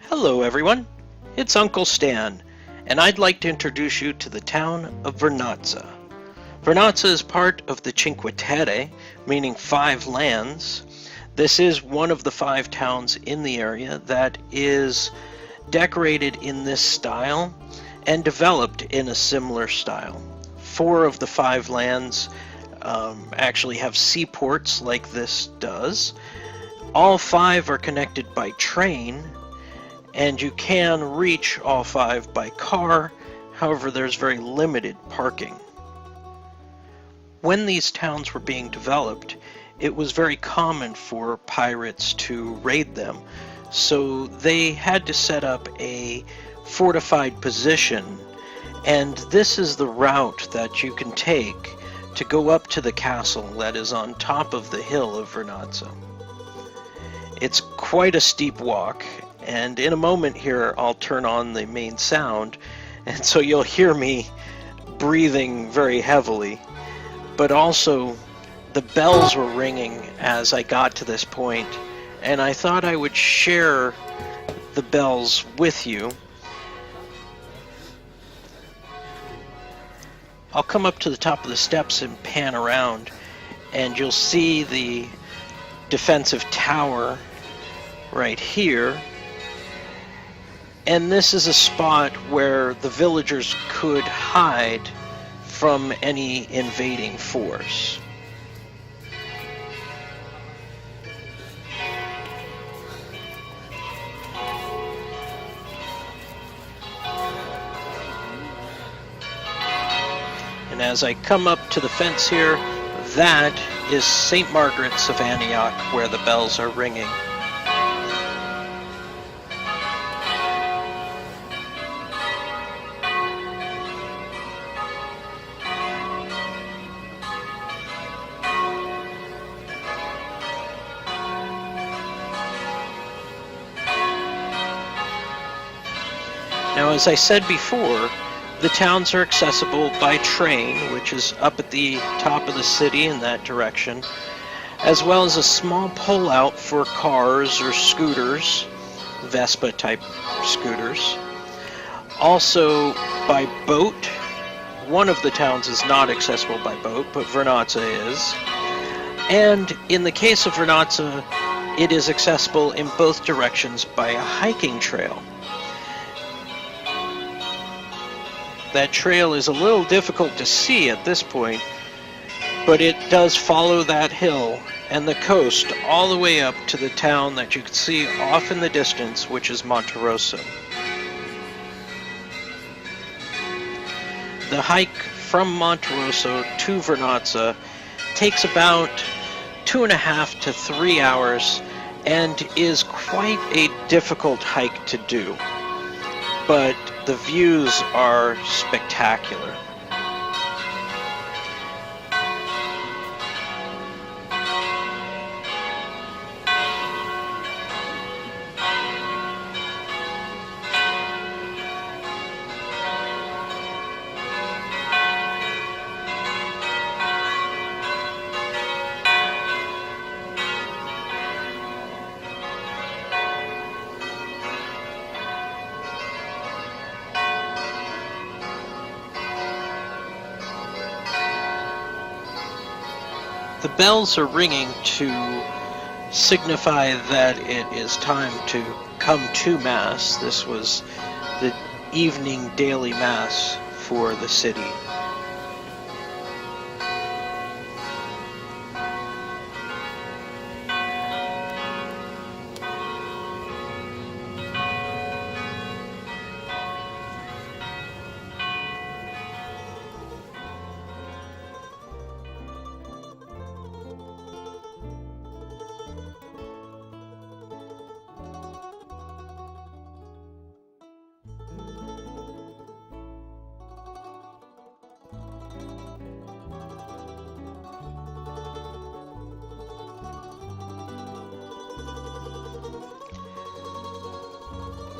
Hello everyone, it's Uncle Stan, and I'd like to introduce you to the town of Vernazza. Vernazza is part of the Cinque Terre, meaning 5 lands. This is one of the 5 towns in the area that is decorated in this style and developed in a similar style. 4 of the 5 lands actually have seaports like this does. All 5 are connected by train, and you can reach all 5 by car. However, there's very limited parking. When these towns were being developed, it was very common for pirates to raid them, so they had to set up a fortified position, and this is the route that you can take to go up to the castle that is on top of the hill of Vernazza. It's quite a steep walk, and in a moment here I'll turn on the main sound, and so you'll hear me breathing very heavily. But also, the bells were ringing as I got to this point, and I thought I would share the bells with you. I'll come up to the top of the steps and pan around, and you'll see the defensive tower right here. And this is a spot where the villagers could hide from any invading force. And as I come up to the fence here, that is St. Margaret's of Antioch, where the bells are ringing. Now, as I said before, the towns are accessible by train, which is up at the top of the city in that direction, as well as a small pullout for cars or scooters, Vespa-type scooters. Also by boat. One of the towns is not accessible by boat, but Vernazza is. And in the case of Vernazza, it is accessible in both directions by a hiking trail. That trail is a little difficult to see at this point, but it does follow that hill and the coast all the way up to the town that you can see off in the distance, which is Monterosso. The hike from Monterosso to Vernazza takes about 2.5 to 3 hours and is quite a difficult hike to do, but the views are spectacular. The bells are ringing to signify that it is time to come to Mass. This was the evening daily Mass for the city.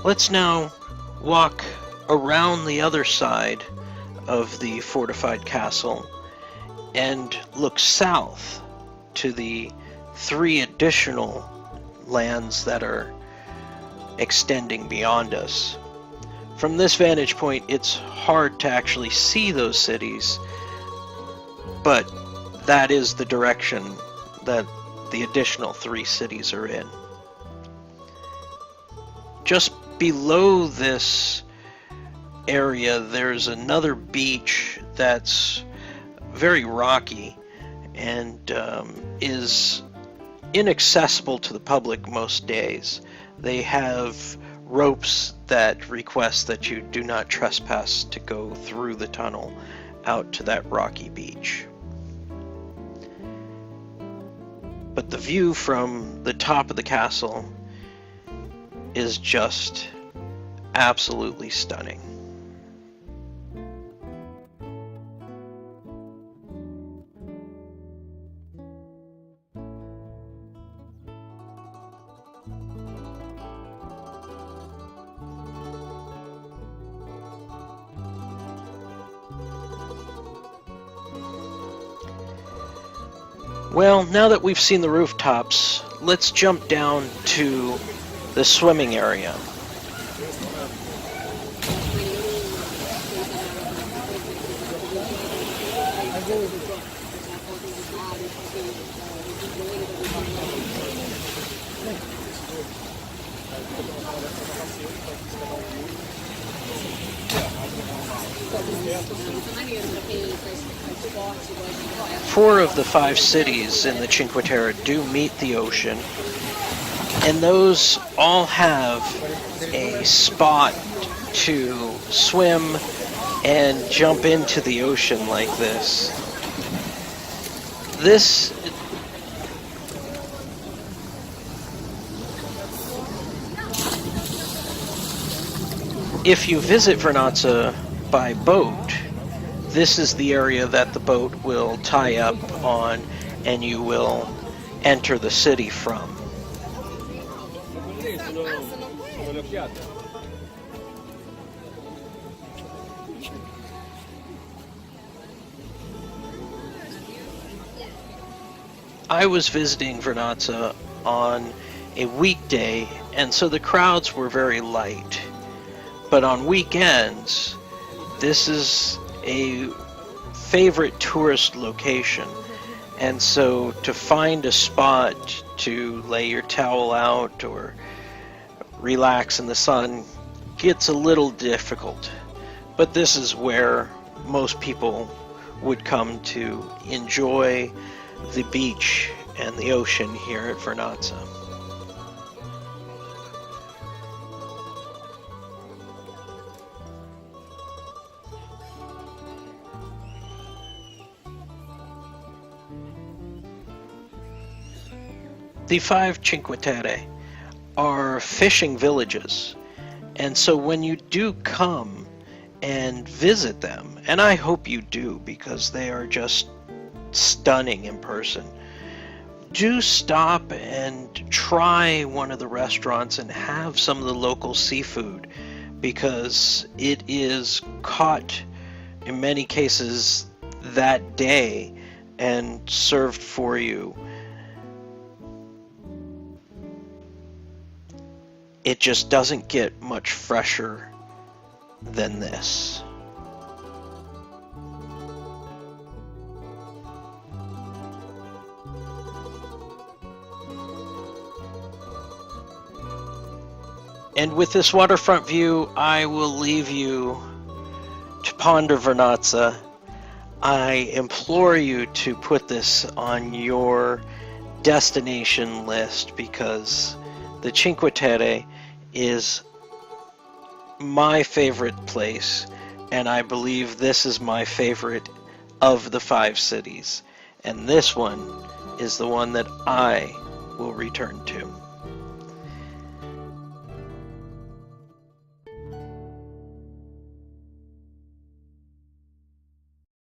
Let's now walk around the other side of the fortified castle and look south to the 3 additional lands that are extending beyond us. From this vantage point, it's hard to actually see those cities, but that is the direction that the additional 3 cities are in. Just below this area, there's another beach that's very rocky and is inaccessible to the public most days. They have ropes that request that you do not trespass to go through the tunnel out to that rocky beach. But the view from the top of the castle is just absolutely stunning. Well, now that we've seen the rooftops, let's jump down to the swimming area. Four of the 5 cities in the Cinque Terre do meet the ocean, and those all have a spot to swim and jump into the ocean like this. If you visit Vernazza by boat, this is the area that the boat will tie up on and you will enter the city from. I was visiting Vernazza on a weekday, and so the crowds were very light. But on weekends, this is a favorite tourist location, and so to find a spot to lay your towel out or relax in the sun gets a little difficult. But this is where most people would come to enjoy the beach and the ocean here at Vernazza. The 5 Cinque Terre are fishing villages, and so when you do come and visit them, and I hope you do because they are just stunning in person, do stop and try one of the restaurants and have some of the local seafood, because it is caught in many cases that day and served for you. It just doesn't get much fresher than this. And with this waterfront view, I will leave you to ponder Vernazza. I implore you to put this on your destination list, because the Cinque Terre is my favorite place, and I believe this is my favorite of the 5 cities. And this one is the one that I will return to.